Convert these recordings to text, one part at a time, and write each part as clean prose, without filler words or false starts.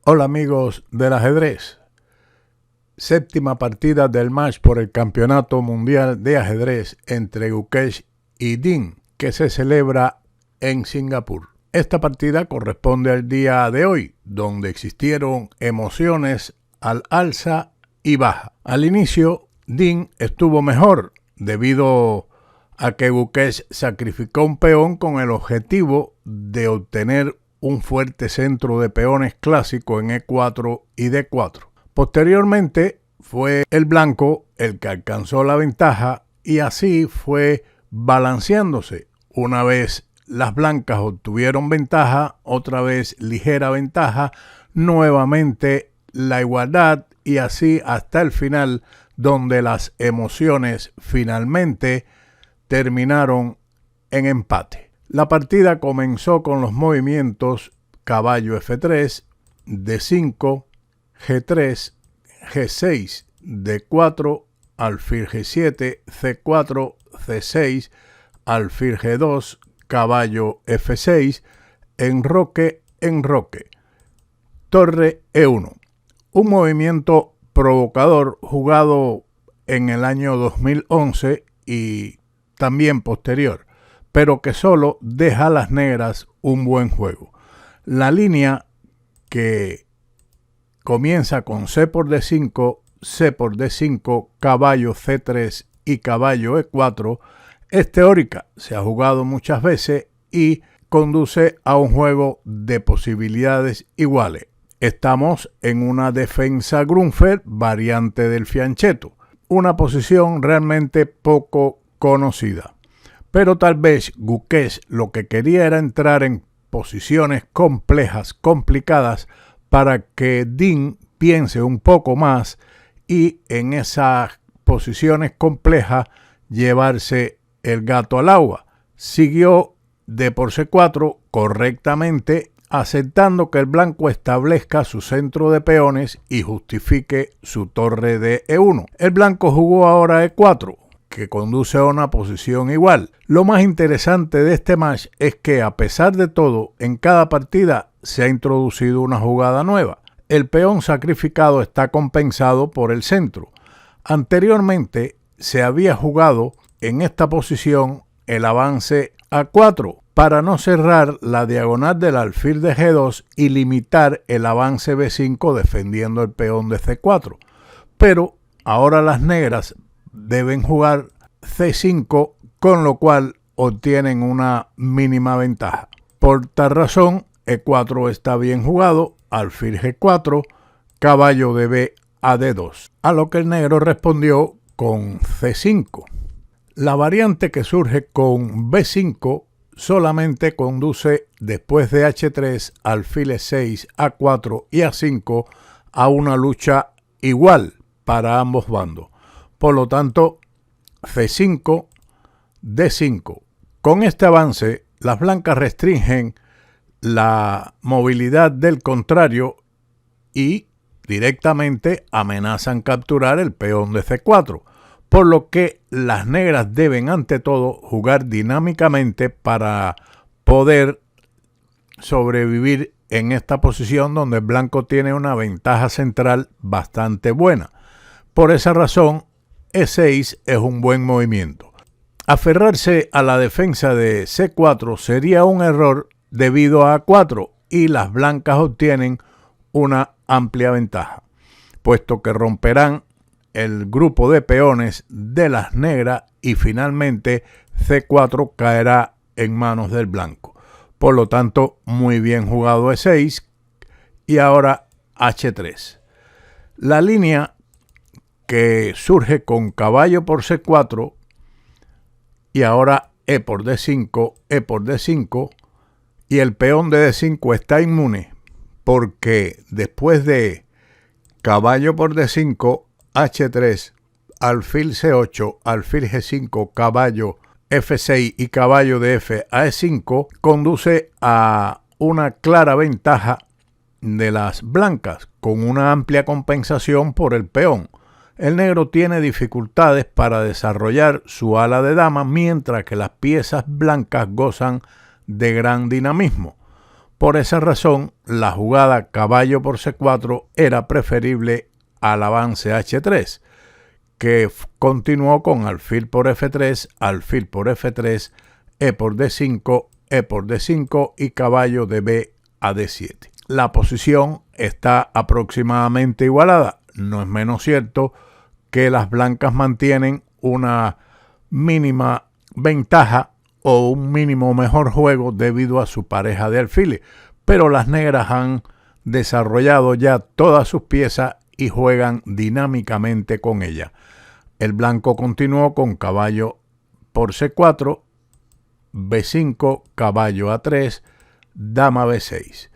Hola amigos del ajedrez. Séptima partida del match por el Campeonato Mundial de Ajedrez entre Gukesh y Ding, que se celebra en Singapur. Esta partida corresponde al día de hoy, donde existieron emociones al alza y baja. Al inicio, Ding estuvo mejor, debido a que Gukesh sacrificó un peón con el objetivo de obtener un fuerte centro de peones clásico en E4 y D4. Posteriormente fue el blanco el que alcanzó la ventaja y así fue balanceándose. Una vez las blancas obtuvieron ventaja, otra vez ligera ventaja, nuevamente la igualdad y así hasta el final, donde las emociones finalmente terminaron en empate. La partida comenzó con los movimientos caballo F3, D5, G3, G6, D4, alfil G7, C4, C6, alfil G2, caballo F6, enroque, torre E1. Un movimiento provocador jugado en el año 2011 y también posterior, pero que solo deja a las negras un buen juego. La línea que comienza con C por D5, C por D5, caballo C3 y caballo E4 es teórica, se ha jugado muchas veces y conduce a un juego de posibilidades iguales. Estamos en una defensa Grunfeld variante del fianchetto, una posición realmente poco conocida. Pero tal vez Gukesh lo que quería era entrar en posiciones complejas, complicadas, para que Ding piense un poco más y en esas posiciones complejas llevarse el gato al agua. Siguió D por C4 correctamente, aceptando que el blanco establezca su centro de peones y justifique su torre de E1. El blanco jugó ahora E4, que conduce a una posición igual. Lo más interesante de este match es que, a pesar de todo, en cada partida se ha introducido una jugada nueva. El peón sacrificado está compensado por el centro. Anteriormente se había jugado en esta posición el avance A4 para no cerrar la diagonal del alfil de G2 y limitar el avance B5 defendiendo el peón de C4. Pero ahora las negras deben jugar C5, con lo cual obtienen una mínima ventaja. Por tal razón, E4 está bien jugado, alfil G4, caballo de B a D2, a lo que el negro respondió con C5. La variante que surge con B5 solamente conduce después de H3, alfil E6, A4 y A5 a una lucha igual para ambos bandos. Por lo tanto, C5, D5. Con este avance, las blancas restringen la movilidad del contrario y directamente amenazan capturar el peón de C4, por lo que las negras deben ante todo jugar dinámicamente para poder sobrevivir en esta posición donde el blanco tiene una ventaja central bastante buena. Por esa razón, E6 es un buen movimiento. Aferrarse a la defensa de C4 sería un error debido a A4 y las blancas obtienen una amplia ventaja, puesto que romperán el grupo de peones de las negras y finalmente C4 caerá en manos del blanco. Por lo tanto, muy bien jugado E6 y ahora H3. La línea que surge con caballo por C4 y ahora E por D5, E por D5 y el peón de D5 está inmune porque después de caballo por D5, H3, alfil C8, alfil G5, caballo F6 y caballo de F a E5 conduce a una clara ventaja de las blancas con una amplia compensación por el peón. El negro tiene dificultades para desarrollar su ala de dama, mientras que las piezas blancas gozan de gran dinamismo. Por esa razón, la jugada caballo por C4 era preferible al avance H3, que continuó con alfil por F3, alfil por F3, E por D5, E por D5 y caballo de B a D7. La posición está aproximadamente igualada. No es menos cierto que las blancas mantienen una mínima ventaja o un mínimo mejor juego debido a su pareja de alfiles, pero las negras han desarrollado ya todas sus piezas y juegan dinámicamente con ella. El blanco continuó con caballo por C4, B5, caballo A3, dama B6.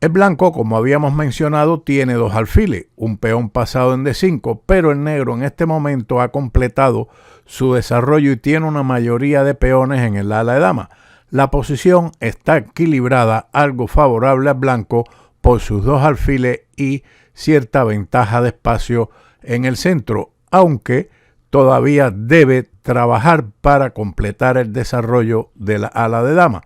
El blanco, como habíamos mencionado, tiene dos alfiles, un peón pasado en D5, pero el negro en este momento ha completado su desarrollo y tiene una mayoría de peones en el ala de dama. La posición está equilibrada, algo favorable al blanco por sus dos alfiles y cierta ventaja de espacio en el centro, aunque todavía debe trabajar para completar el desarrollo de la ala de dama.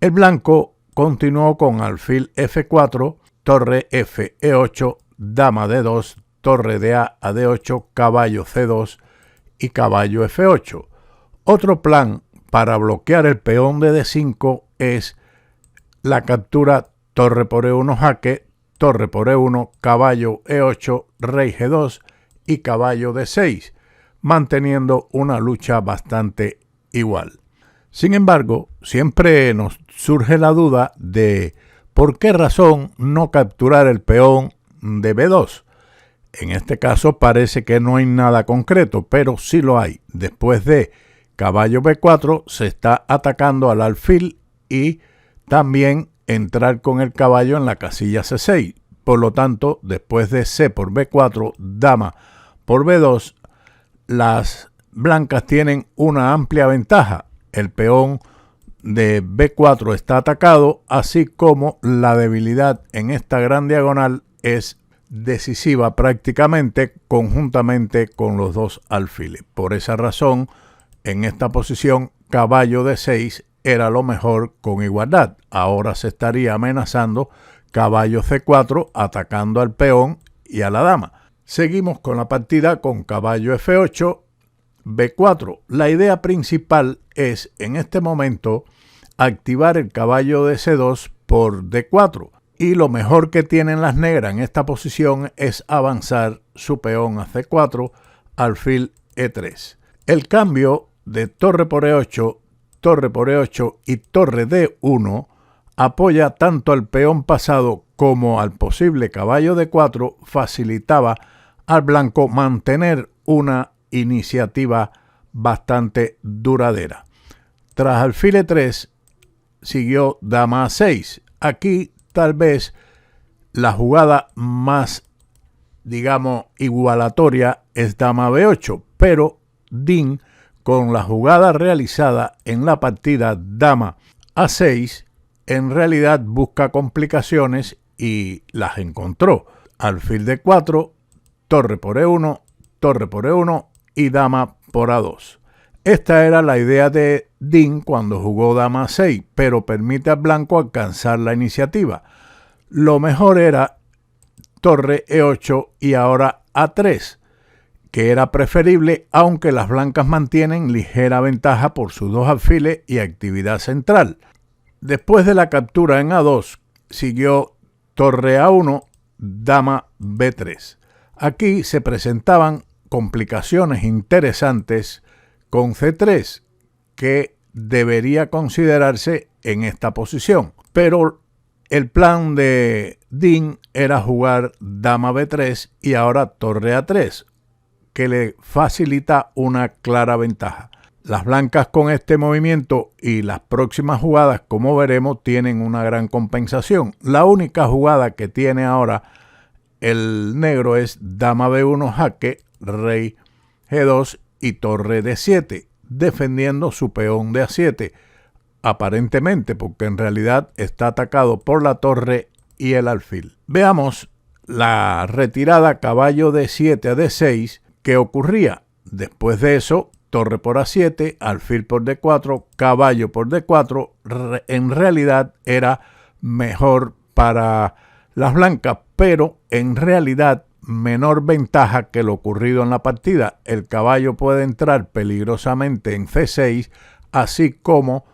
El blanco continuó con alfil F4, torre F, E8, dama D2, torre de A a D8, caballo C2 y caballo F8. Otro plan para bloquear el peón de D5 es la captura torre por E1 jaque, torre por E1, caballo E8, rey G2 y caballo D6, manteniendo una lucha bastante igual. Sin embargo, siempre nos surge la duda de por qué razón no capturar el peón de B2. En este caso parece que no hay nada concreto, pero sí lo hay. Después de caballo B4 se está atacando al alfil y también entrar con el caballo en la casilla C6. Por lo tanto, después de C por B4, dama por B2, las blancas tienen una amplia ventaja. El peón de B4 está atacado, así como la debilidad en esta gran diagonal es decisiva prácticamente conjuntamente con los dos alfiles. Por esa razón, en esta posición, caballo D6 era lo mejor con igualdad. Ahora se estaría amenazando caballo C4 atacando al peón y a la dama. Seguimos con la partida con caballo F8, B4. La idea principal es en este momento activar el caballo de C2 por D4 y lo mejor que tienen las negras en esta posición es avanzar su peón a C4, alfil E3. El cambio de torre por E8, torre por E8 y torre D1 apoya tanto al peón pasado como al posible caballo D4, facilitaba al blanco mantener una iniciativa bastante duradera. Tras alfil E3 siguió dama A6. Aquí tal vez la jugada más, digamos, igualatoria es dama B8, pero Dean, con la jugada realizada en la partida dama A6, en realidad busca complicaciones y las encontró. Alfil D4, torre por E1, torre por E1 y dama por A2. Esta era la idea de Dean cuando jugó dama A6, pero permite al blanco alcanzar la iniciativa. Lo mejor era torre E8 y ahora A3, que era preferible, aunque las blancas mantienen ligera ventaja por sus dos alfiles y actividad central. Después de la captura en A2, siguió torre A1, dama B3. Aquí se presentaban complicaciones interesantes con C3 que debería considerarse en esta posición, pero el plan de Dean era jugar dama B3 y ahora torre A3, que le facilita una clara ventaja. Las blancas con este movimiento y las próximas jugadas, como veremos, tienen una gran compensación. La única jugada que tiene ahora el negro es dama B1 jaque, rey G2 y torre D7, defendiendo su peón de A7, aparentemente, porque en realidad está atacado por la torre y el alfil. Veamos la retirada caballo D7 a D6 que ocurría. Después de eso, torre por A7, alfil por D4, caballo por D4, en realidad era mejor para las blancas, pero en realidad menor ventaja que lo ocurrido en la partida. El caballo puede entrar peligrosamente en C6, así como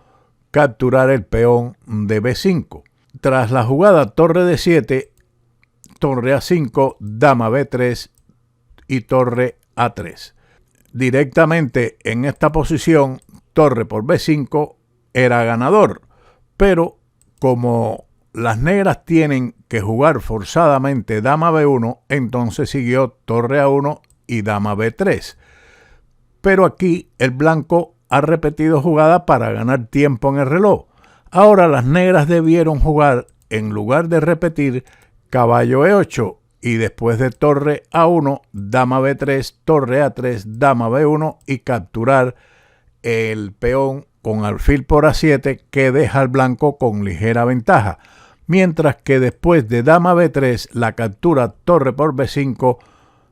capturar el peón de B5. Tras la jugada torre D7, torre A5, dama B3 y torre A3. Directamente en esta posición, torre por B5 era ganador, pero como las negras tienen que jugar forzadamente dama B1, entonces siguió torre A1 y dama B3. Pero aquí el blanco ha repetido jugada para ganar tiempo en el reloj. Ahora las negras debieron jugar, en lugar de repetir, caballo E8 y después de torre A1, dama B3, torre A3, dama B1 y capturar el peón con alfil por A7 que deja al blanco con ligera ventaja, mientras que después de dama B3 la captura torre por B5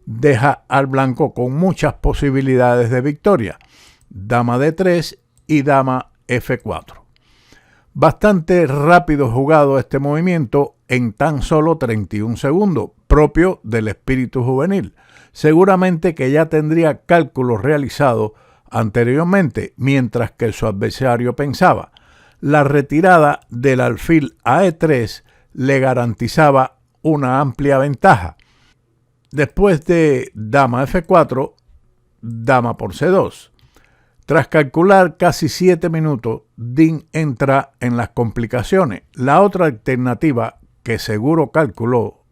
deja al blanco con muchas posibilidades de victoria, dama D3 y dama F4. Bastante rápido jugado este movimiento en tan solo 31 segundos, propio del espíritu juvenil. Seguramente que ya tendría cálculos realizados anteriormente, mientras que su adversario pensaba. La retirada del alfil a E3 le garantizaba una amplia ventaja. Después de dama F4, dama por C2. Tras calcular casi 7 minutos, Dean entra en las complicaciones. La otra alternativa que seguro calculó,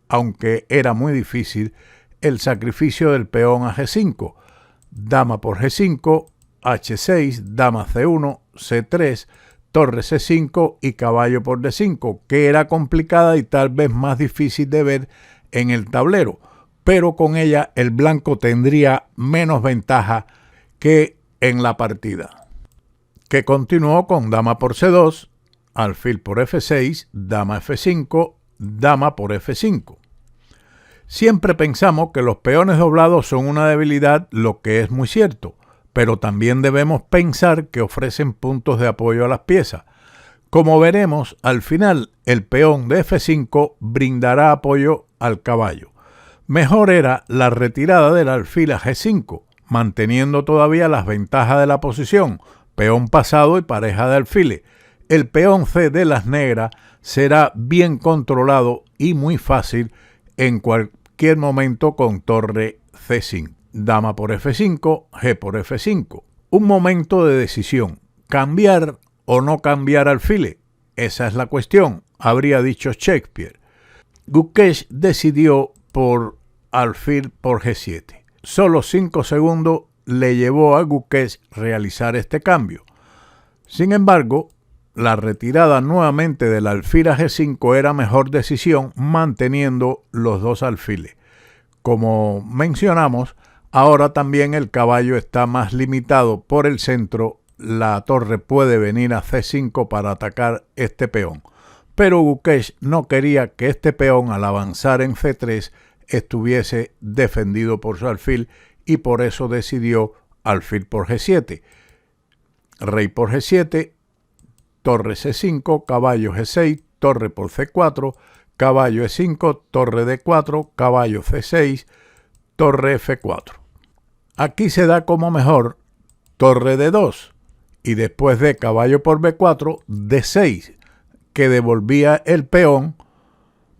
aunque era muy difícil, el sacrificio del peón a G5. Dama por G5, H6, dama C1, C3, torre C5 y caballo por D5, que era complicada y tal vez más difícil de ver en el tablero, pero con ella el blanco tendría menos ventaja que en la partida, que continuó con dama por C2, alfil por F6, dama F5, dama por F5. Siempre pensamos que los peones doblados son una debilidad, lo que es muy cierto, pero también debemos pensar que ofrecen puntos de apoyo a las piezas. Como veremos, al final el peón de F5 brindará apoyo al caballo. Mejor era la retirada del alfil a G5, manteniendo todavía las ventajas de la posición, peón pasado y pareja de alfiles. El peón C de las negras será bien controlado y muy fácil en cualquier momento con torre C5. Dama por F5, G por F5. Un momento de decisión. ¿Cambiar o no cambiar alfiles? Esa es la cuestión, habría dicho Shakespeare. Guquech decidió por alfil por G7. Solo 5 segundos le llevó a Guquech realizar este cambio. Sin embargo, la retirada nuevamente del alfil a G5 era mejor decisión manteniendo los dos alfiles. Como mencionamos, ahora también el caballo está más limitado por el centro. La torre puede venir a C5 para atacar este peón. Pero Guquech no quería que este peón al avanzar en C3 estuviese defendido por su alfil y por eso decidió alfil por G7. Rey por G7, torre C5, caballo G6, torre por C4, caballo E5, torre D4, caballo C6, torre F4. Aquí se da como mejor torre D2 y después de caballo por B4, D6, que devolvía el peón,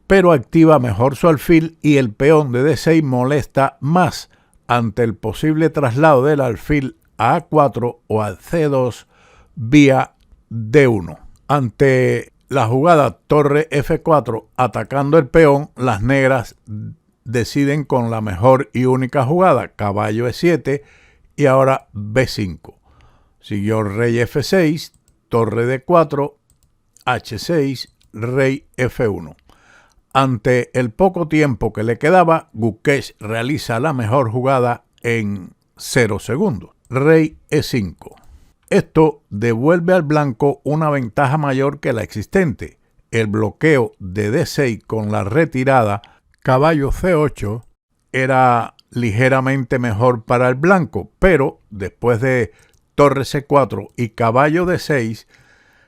pero activa mejor su alfil y el peón de D6 molesta más ante el posible traslado del alfil a A4 o a C2 vía D1. Ante la jugada torre F4 atacando el peón, las negras deciden con la mejor y única jugada, caballo E7 y ahora B5. Siguió rey F6, torre D4, H6, rey F1. Ante el poco tiempo que le quedaba, Guquech realiza la mejor jugada en 0 segundos. Rey E5. Esto devuelve al blanco una ventaja mayor que la existente. El bloqueo de D6 con la retirada caballo C8 era ligeramente mejor para el blanco, pero después de torre C4 y caballo D6,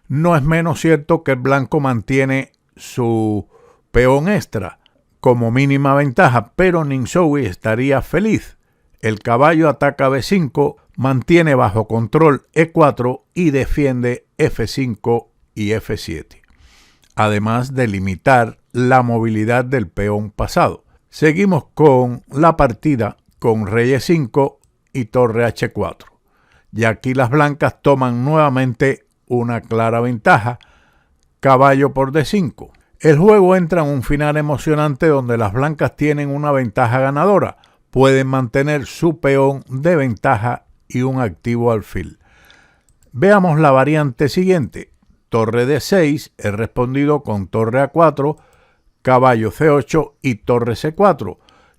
No es menos cierto que el blanco mantiene su peón extra como mínima ventaja, pero Ninsowi estaría feliz. El caballo ataca B5, mantiene bajo control E4 y defiende F5 y F7, además de limitar la movilidad del peón pasado. Seguimos con la partida con rey E5 y torre H4. Y aquí las blancas toman nuevamente una clara ventaja, caballo por D5. El juego entra en un final emocionante donde las blancas tienen una ventaja ganadora. Pueden mantener su peón de ventaja y un activo alfil. Veamos la variante siguiente. Torre D6 es respondido con torre A4, caballo C8 y torre C4,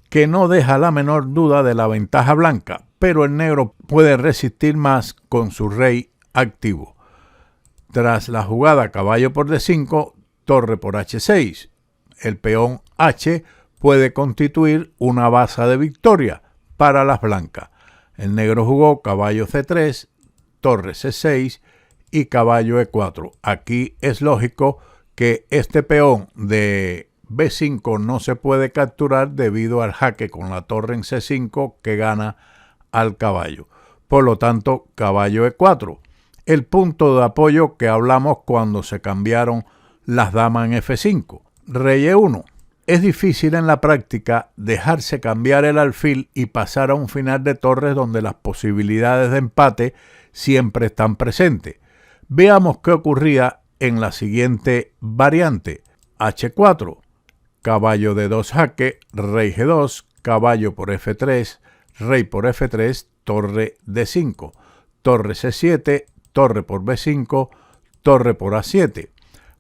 que no deja la menor duda de la ventaja blanca, pero el negro puede resistir más con su rey activo. Tras la jugada caballo por D5, torre por H6, el peón H puede constituir una baza de victoria para las blancas. El negro jugó caballo C3, torre C6 y caballo E4. Aquí es lógico que este peón de B5 no se puede capturar debido al jaque con la torre en C5 que gana al caballo. Por lo tanto, caballo E4. El punto de apoyo que hablamos cuando se cambiaron las damas en F5. Rey E1. Es difícil en la práctica dejarse cambiar el alfil y pasar a un final de torres donde las posibilidades de empate siempre están presentes. Veamos qué ocurría en la siguiente variante. H4, caballo D2 jaque, rey G2, caballo por F3, rey por F3, torre D5, torre C7, torre por B5, torre por A7.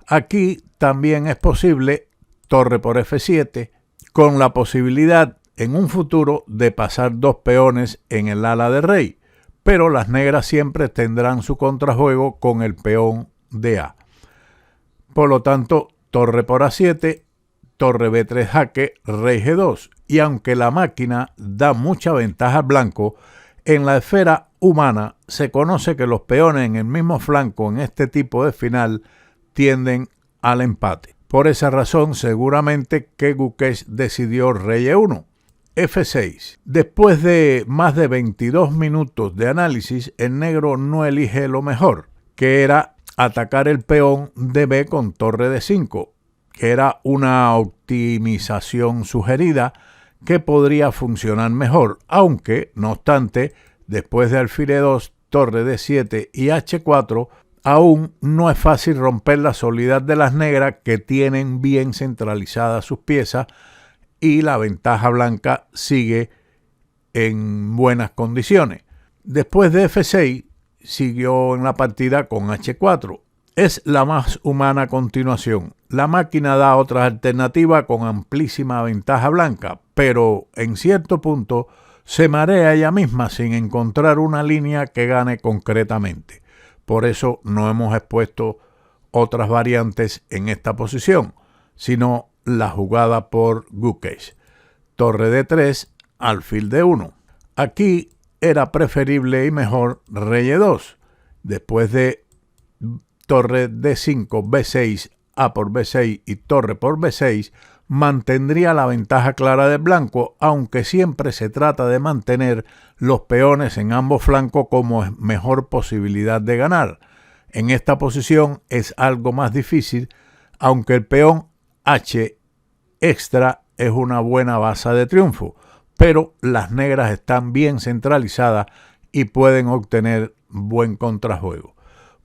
Aquí también es posible torre por F7, con la posibilidad en un futuro de pasar dos peones en el ala de rey, pero las negras siempre tendrán su contrajuego con el peón de A. Por lo tanto, torre por A7, torre B3 jaque, rey G2, y aunque la máquina da mucha ventaja al blanco, en la esfera humana se conoce que los peones en el mismo flanco en este tipo de final tienden al empate. Por esa razón, seguramente que Gukesh decidió rey E1. F6. Después de más de 22 minutos de análisis, el negro no elige lo mejor, que era atacar el peón de B con torre D5, que era una optimización sugerida que podría funcionar mejor, aunque, no obstante, después de alfil E2, torre D7 y H4, aún no es fácil romper la solidez de las negras que tienen bien centralizadas sus piezas y la ventaja blanca sigue en buenas condiciones. Después de F6 siguió en la partida con H4. Es la más humana continuación. La máquina da otras alternativas con amplísima ventaja blanca, pero en cierto punto se marea ella misma sin encontrar una línea que gane concretamente. Por eso no hemos expuesto otras variantes en esta posición, sino la jugada por Gukesh. Torre D3, alfil D1. Aquí era preferible y mejor rey E2. Después de torre D5, B6, A por B6 y torre por B6, mantendría la ventaja clara del blanco, aunque siempre se trata de mantener los peones en ambos flancos como mejor posibilidad de ganar. En esta posición es algo más difícil, aunque el peón H extra es una buena baza de triunfo, pero las negras están bien centralizadas y pueden obtener buen contrajuego.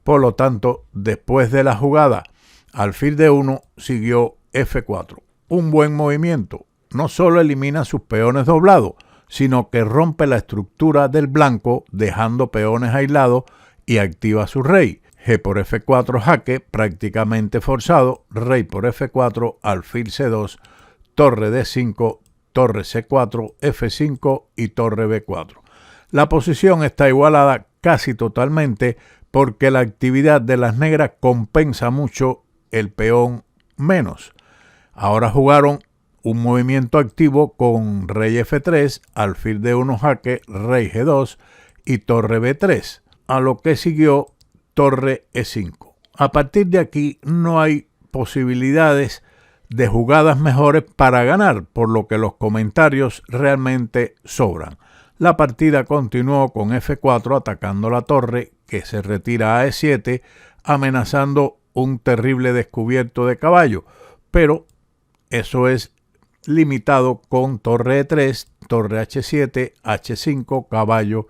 Por lo tanto, después de la jugada alfil D1 siguió F4. Un buen movimiento. No solo elimina sus peones doblados, sino que rompe la estructura del blanco dejando peones aislados y activa su rey. G por F4 jaque, prácticamente forzado, rey por F4, alfil C2, torre D5, torre C4, F5 y torre B4. La posición está igualada casi totalmente porque la actividad de las negras compensa mucho el peón menos. Ahora jugaron un movimiento activo con rey F3, alfil D1 jaque, rey G2 y torre B3, a lo que siguió torre E5. A partir de aquí no hay posibilidades de jugadas mejores para ganar, por lo que los comentarios realmente sobran. La partida continuó con F4 atacando la torre, que se retira a E7, amenazando un terrible descubierto de caballo, pero eso es limitado con torre E3, torre H7, H5, caballo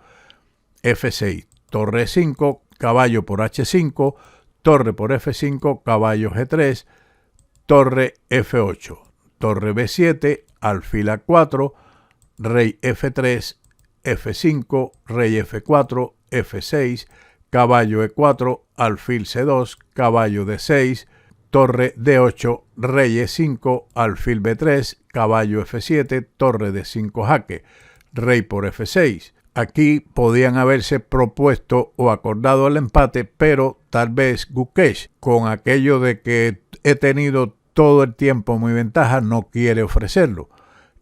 F6, torre E5, caballo por H5, torre por F5, caballo G3, torre F8, torre B7, alfil A4, rey F3, F5, rey F4, F6, caballo E4, alfil C2, caballo D6, torre D8, rey E5, alfil B3, caballo F7, torre D5 jaque, rey por F6. Aquí podían haberse propuesto o acordado el empate, pero tal vez Gukesh, con aquello de que he tenido todo el tiempo mi ventaja, no quiere ofrecerlo.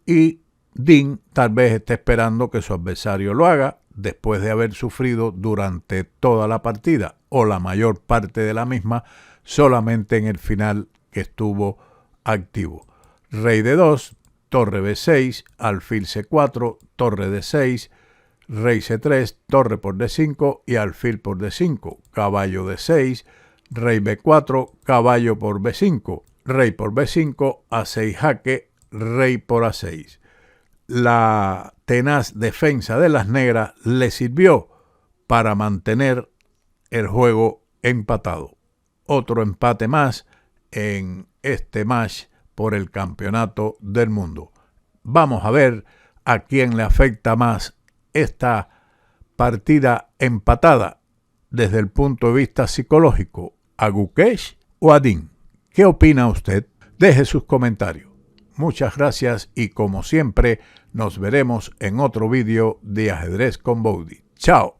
Y Dean tal vez esté esperando que su adversario lo haga después de haber sufrido durante toda la partida o la mayor parte de la misma, solamente en el final que estuvo activo. Rey D2, torre B6, alfil C4, torre D6, rey C3, torre por D5 y alfil por D5, caballo D6, rey B4, caballo por B5, rey por B5, A6 jaque, rey por A6. La tenaz defensa de las negras le sirvió para mantener el juego empatado. Otro empate más en este match por el campeonato del mundo. Vamos a ver a quién le afecta más esta partida empatada desde el punto de vista psicológico, a Gukesh o a Dean. ¿Qué opina usted? Deje sus comentarios. Muchas gracias y como siempre nos veremos en otro vídeo de Ajedrez con Boudy. Chao.